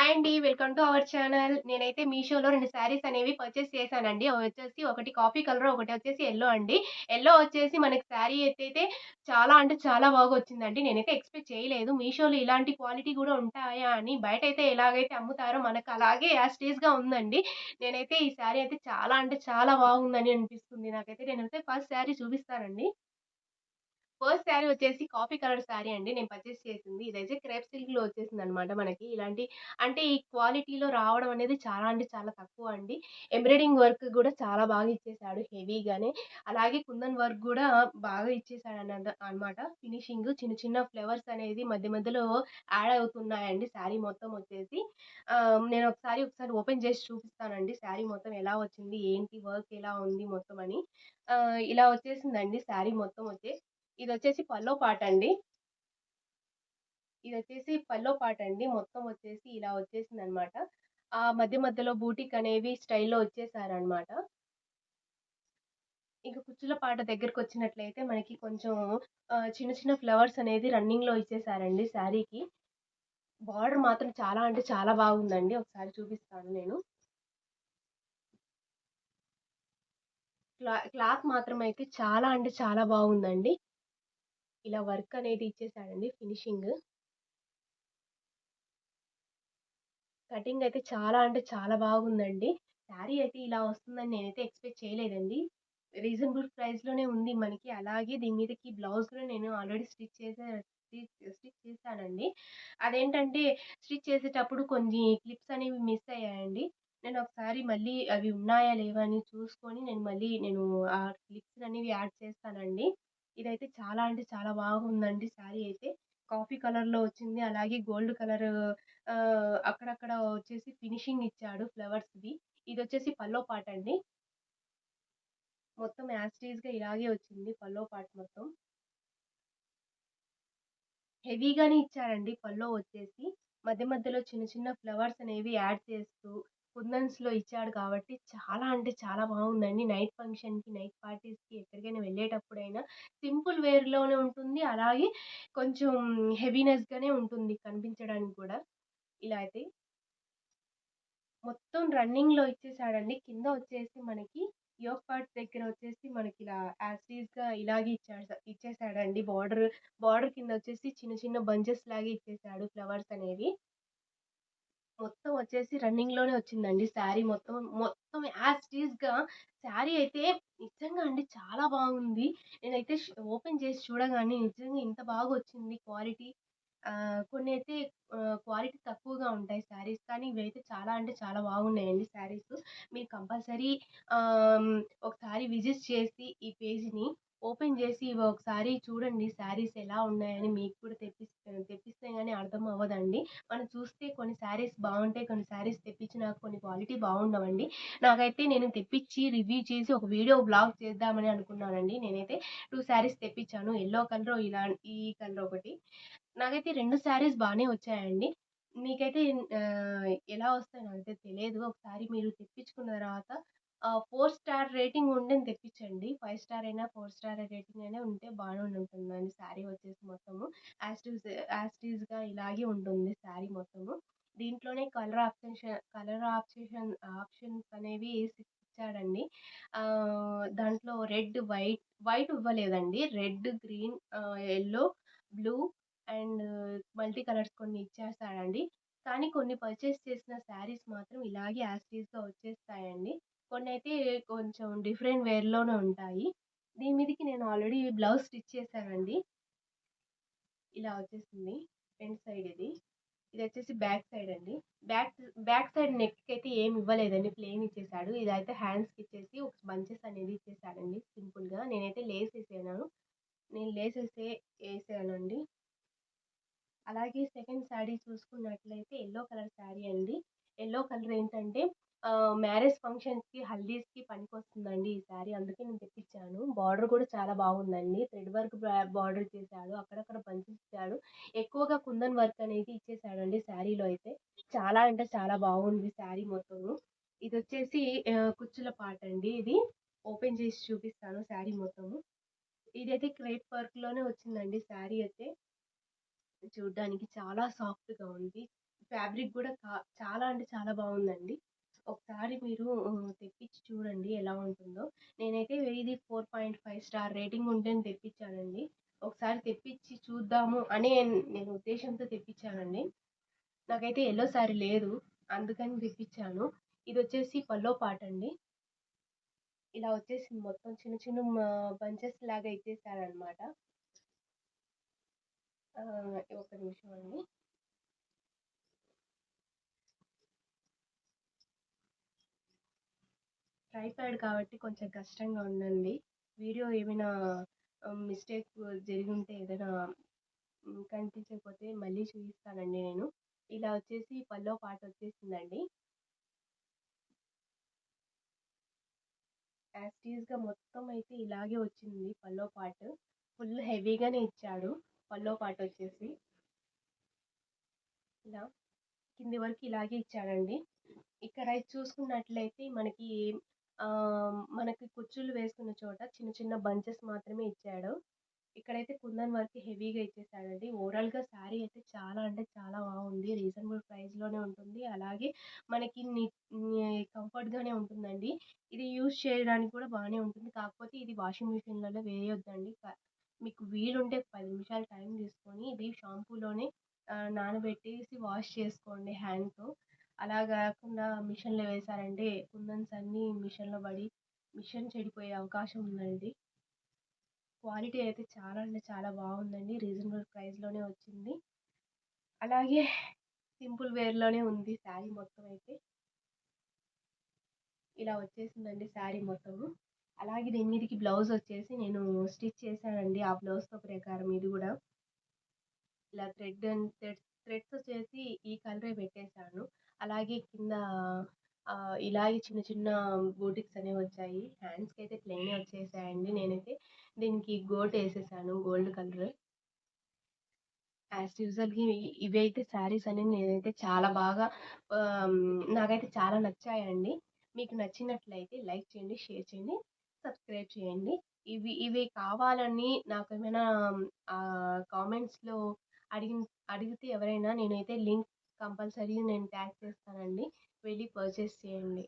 Hi అండి. Welcome to our channel. నేనైతే మీషోలో 2 శారీస్ అనేవి పర్చేస్ చేశానండి. ఒకటి కాఫీ కలర్, ఒకటొచ్చేసి యెల్లో అండి. యెల్లో వచ్చేసి మనకి శారీ అయితే చాలా అంటే చాలా బాగొచ్చిందండి. నేనైతే ఎక్స్‌పెక్ట్ చేయలేదు. మీషోలో ఇలాంటి క్వాలిటీ గూడా ఉంటాయా అని. బయటైతే ఎలాగైతే అమ్ముతారో మనకు అలాగే యాజ్ ఇట్ ఈస్‌గా ఉందండి. నేనైతే ఈ శారీ అయితే చాలా అంటే చాలా బాగుందని అనిపిస్తుంది నాకైతే. నేనైతే ఫస్ట్ శారీ చూపిస్తానండి. ఫస్ట్ శారీ వచ్చేసి కాఫీ కలర్ శారీ అండి. నేను పర్చేస్ చేసింది. ఇదైతే క్రేప్ సిల్క్‌లో వచ్చేసిందనమాట మనకి. అంటే ఈ క్వాలిటీలో రావడం అనేది చాలా అంటే చాలా తక్కువ అండి. ఎంబ్రాయిడింగ్ వర్క్ గూడా చాలా బాగా ఇచ్చేసాడు హెవీగానే. అలాగే కుందన్ వర్క్ గూడా బాగా ఇచ్చేసాడనమాట. ఫినిషింగ్ చిన్న చిన్న ఫ్లవర్స్ అనేది మధ్య మధ్యలో యాడ్ అవుతున్నాయండి శారీ మొత్తం వచ్చేసి. ఒకసారి ఓపెన్ చేసి చూపిస్తానండి శారీ మొత్తం ఎలా వచ్చింది, ఏంటి వర్క్ ఎలా ఉంది మొత్తం అని. ఇలా వచ్చేసిందండి శారీ మొత్తం ఇదొచ్చేసి పల్లో పాటండి. మొత్తం వచ్చేసి ఇలా వచ్చేసిందనమాట. మధ్య మధ్యలో బూటీక్ అనేవి స్టైల్‌లో వచ్చేసారనమాట. ఇంక కుచ్చుల పాట దగ్గరకొచ్చినట్లయితే మనకి కొంచెం చిన్న చిన్న ఫ్లవర్స్ అనేది రన్నింగ్‌లో ఇచ్చేసారండి శారీకి. బార్డర్ మాత్రం చాలా అంటే చాలా బాగుందండి. ఒకసారి చూపిస్తాను నేను. క్లాత్ మాత్రం అయితే చాలా అంటే చాలా బాగుందండి. ఇలా వర్క్ అనేది ఇచ్చేసాడండి ఫినిషింగ్. కటింగ్ అయితే చాలా అంటే చాలా బాగుందండి. శారీ అయితే ఇలా వస్తుందని నేనైతే ఎక్స్‌పెక్ట్ చేయలేదండి. రీజనబుల్ ప్రైస్‌లోనే ఉంది మనకి. అలాగే దీని మీదకి బ్లౌజ్ కూడా నేను ఆల్రెడీ స్టిచ్ చేశానండి. అదేంటంటే స్టిచ్ చేసేటప్పుడు కొన్ని క్లిప్స్ అనేవి మిస్ అయ్యాయండి. నేను ఒకసారి మళ్ళీ అవి ఉన్నాయా లేవా అని చూసుకొని నేను ఆ క్లిప్స్ అనేవి యాడ్ చేస్తానండి. ఇదైతే చాలా అంటే చాలా బాగుందండి శారీ అయితే. కాఫీ కలర్‌లో వచ్చింది. అలాగే గోల్డ్ కలరు అక్కడక్కడ వచ్చేసి ఫినిషింగ్ ఇచ్చాడు ఫ్లవర్స్‌ది. ఇదొచ్చేసి పల్లో పాటండి. మొత్తం యాజ్ టీజ్‌గా ఇలాగే వచ్చింది పల్లో పార్ట్ మొత్తం. హెవీగానే ఇచ్చారండి పల్లో వచ్చేసి. మధ్య మధ్యలో చిన్న చిన్న ఫ్లవర్స్ అనేవి యాడ్ చేస్తూ కుందన్స్‌లో ఇచ్చాడు కాబట్టి చాలా అంటే చాలా బాగుందండి. నైట్ ఫంక్షన్‌కి, నైట్ పార్టీస్‌కి ఎక్కడికైనా వెళ్ళేటప్పుడైనా సింపుల్ వేర్‌లోనే ఉంటుంది. అలాగే కొంచెం హెవీనెస్‌గానే ఉంటుంది కనిపించడానికి కూడా. ఇలా అయితే మొత్తం రన్నింగ్‌లో ఇచ్చేసాడండి. కింద వచ్చేసి మనకి యోక్ పార్ట్ దగ్గర వచ్చేసి మనకిలా యాజ్ టీజ్‌గా ఇలాగే ఇచ్చేసాడండి బార్డర్ కింద వచ్చేసి చిన్న చిన్న బంచెస్ లాగా ఇచ్చేసాడు ఫ్లవర్స్ అనేవి. మొత్తం వచ్చేసి రన్నింగ్‌లోనే వచ్చిందండి శారీ మొత్తం. మొత్తం యాజ్ టీజ్‌గా శారీ అయితే నిజంగా అండి చాలా బాగుంది. నేనైతే ఓపెన్ చేసి చూడగానే నిజంగా ఇంత బాగొచ్చింది క్వాలిటీ. కొన్నైతే క్వాలిటీ తక్కువగా ఉంటాయి శారీస్. కానీ ఇవైతే చాలా అంటే చాలా బాగున్నాయండి శారీస్. మీరు కంపల్సరీ ఆహ్, ఒకసారి విజిట్ చేసి ఈ పేజ్‌ని ఓపెన్ చేసి ఇవి ఒకసారి చూడండి శారీస్ ఎలా ఉన్నాయని మీకు కూడా తెప్పిస్తే గాని అర్థం అవ్వదండి. మనం చూస్తే కొన్ని శారీస్ బావుంటాయి. కొన్ని శారీస్ తెప్పించినా కొన్ని క్వాలిటీ బాగుండవండి. నాకైతే నేను తెప్పించి రివ్యూ చేసి ఒక వీడియో బ్లాగ్ చేద్దామని అనుకున్నానండి. నేనైతే 2 శారీస్ తెప్పించాను. యెల్లో కలరు ఈ కలర్ ఒకటి. నాకైతే 2 శారీస్ బానే వచ్చాయండి. మీకైతే ఎలా వస్తాయో నాకైతే తెలియదు. ఒకసారి మీరు తెప్పించుకున్న తర్వాత 4 స్టార్ రేటింగ్ ఉండేది తెప్పించండి. 5 స్టార్ అయినా, 4 స్టార్ రేటింగ్ అయినా ఉంటే బానే ఉంటుందండి శారీ వచ్చేసి మొత్తము. యాజ్ టీజ్‌గా ఇలాగే ఉంటుంది శారీ మొత్తము. దీంట్లోనే ఆప్షన్స్ అనేవి ఇచ్చాడండి. దాంట్లో వైట్ ఇవ్వలేదండి. Red, green, yellow, blue and multi colours కొన్ని ఇచ్చేసాడండి. కానీ కొన్ని పర్చేస్ చేసిన శారీస్ మాత్రం ఇలాగే యాజ్ టీజ్‌గా వచ్చేస్తాయండి. కొన్నైతే కొంచెం డిఫరెంట్ వేర్‌లోనే ఉంటాయి. దీని మీదకి నేను ఆల్రెడీ బ్లౌజ్ స్టిచ్ చేశానండి. ఇలా వచ్చేసింది. ఫ్రంట్ సైడ్ ఇది. ఇదొచ్చేసి బ్యాక్ సైడ్ అండి. బ్యాక్ బ్యాక్ సైడ్ నెక్‌కైతే ఏమి ఇవ్వలేదండి. ప్లెయిన్ ఇచ్చేసాడు. ఇదైతే హ్యాండ్స్‌కి ఇచ్చేసి ఒక బంచెస్ అనేది ఇచ్చేసాడండి సింపుల్‌గా. నేనైతే లేస్ ఎసాను. నేను లేసేసే ఏసానండి. అలాగే సెకండ్ శారీ చూసుకున్నట్లయితే యెల్లో కలర్ శారీ అండి. యెల్లో కలర్ ఏంటంటే మ్యారేజ్ ఫంక్షన్స్‌కి, హల్దీస్‌కి పనికొస్తుందండి ఈ శారీ. అందుకే నేను తెప్పించాను. బార్డర్ కూడా చాలా బాగుందండి. థ్రెడ్ వర్క్ బార్డర్ ఇచ్చేసాడు. అక్కడక్కడ బంచెస్ ఇచ్చాడు. ఎక్కువగా కుందన్ వర్క్ అనేది ఇచ్చేసాడండి శారీలో అయితే. చాలా అంటే చాలా బాగుంది శారీ మొత్తము. ఇదొచ్చేసి కుచ్చుల పాటండి ఇది. ఓపెన్ చేసి చూపిస్తాను శారీ మొత్తము. ఇదైతే క్రేప్ వర్క్‌లోనే వచ్చిందండి శారీ అయితే. చూడ్డానికి చాలా సాఫ్ట్‌గా ఉంది. ఫ్యాబ్రిక్ గూడా చాలా అంటే చాలా బావుందండి. ఒకసారి మీరు తెప్పించి చూడండి ఎలా ఉంటుందో. నేనైతే ఇది 4.5 స్టార్ రేటింగ్ ఉంటేనే తెప్పించానండి. ఒకసారి తెప్పించి చూద్దాము అనే నేను ఉద్దేశ్యంతో తెప్పించానండి. నాకైతే యెల్లో శారీ లేదు. అందుకని తెప్పించాను. ఇదొచ్చేసి పల్లో పాటండి. ఇలా వచ్చేసింది మొత్తం చిన్న చిన్న బంచెస్ లాగా ఇచ్చేసారనమాట. ఒక్క నిమిషం అండి. ట్రైపాడ్ కాబట్టి కొంచెం కష్టంగా ఉందండి. వీడియో ఏమైనా మిస్టేక్ జరిగుంటే ఏదైనా కనిపించకపోతే మళ్ళీ చూపిస్తానండి నేను. ఇలా వచ్చేసి పల్లో పాట వచ్చేసిందండి. యాజ్ టీజ్‌గా మొత్తం అయితే ఇలాగే వచ్చింది పల్లో పార్ట్. ఫుల్ హెవీగానే ఇచ్చాడు పల్లో పార్ట్ వచ్చేసి. ఇలా కింది వరకు ఇలాగే ఇచ్చాడండి. ఇక్కడ చూసుకున్నట్లయితే మనకి కుచ్చుళ్ళు వేసుకున్న చోట చిన్న చిన్న బంచెస్ మాత్రమే ఇచ్చాడు. ఇక్కడైతే కుందన్ వర్క్ హెవీగా ఇచ్చేసాడండి. ఓవరాల్‌గా శారీ అయితే చాలా అంటే చాలా బాగుంది. రీజనబుల్ ప్రైస్‌లోనే ఉంటుంది. అలాగే మనకి కంఫర్ట్‌గానే ఉంటుందండి. ఇది యూజ్ చేయడానికి కూడా బానే ఉంటుంది. కాకపోతే ఇది వాషింగ్ మిషన్‌లలో వేయొద్దండి. మీకు వీలుంటే 10 నిమిషాలు టైం తీసుకొని ఇది షాంపూలోనే నానబెట్టేసి వాష్ చేసుకోండి హ్యాండ్‌తో. అలా గాకుండా మిషన్‌లో వేశారంటే కుందన్స్ అన్నీ మిషన్‌లో పడి మిషన్ చెడిపోయే అవకాశం ఉందండి. క్వాలిటీ అయితే చాలా అంటే చాలా బాగుందండి. రీజనబుల్ ప్రైస్‌లోనే వచ్చింది. అలాగే సింపుల్ వేర్‌లోనే ఉంది శారీ మొత్తం అయితే. ఇలా వచ్చేసిందండి శారీ మొత్తము. అలాగే దీని మీదకి బ్లౌజ్ వచ్చేసి నేను స్టిచ్ చేశానండి. ఆ బ్లౌజ్‌తో ప్రకారం ఇది గూడా. ఇలా థ్రెడ్స్ వచ్చేసి ఈ కలరే పెట్టేసాను. అలాగే కింద ఇలాగే చిన్న చిన్న బూటీస్ అనేవి వచ్చాయి. హ్యాండ్స్‌కైతే ప్లెయినే వచ్చేసాయండి. నేనైతే దీనికి గోటేసేసాను గోల్డ్ కలర్. యాజ్ యూజువల్‌గా ఇవైతే శారీస్ అనేవి నేనైతే చాలా బాగా నాకైతే చాలా నచ్చాయండి. మీకు నచ్చినట్లయితే లైక్ చేయండి, షేర్ చేయండి, సబ్స్క్రైబ్ చేయండి. ఇవి కావాలని నాకేమైనా కామెంట్స్‌లో అడిగిన్ అడిగితే ఎవరైనా నేనైతే లింక్ కంపల్సరీ నేను ట్యాగ్ చేస్తానండి. వెళ్ళి పర్చేస్ చేయండి.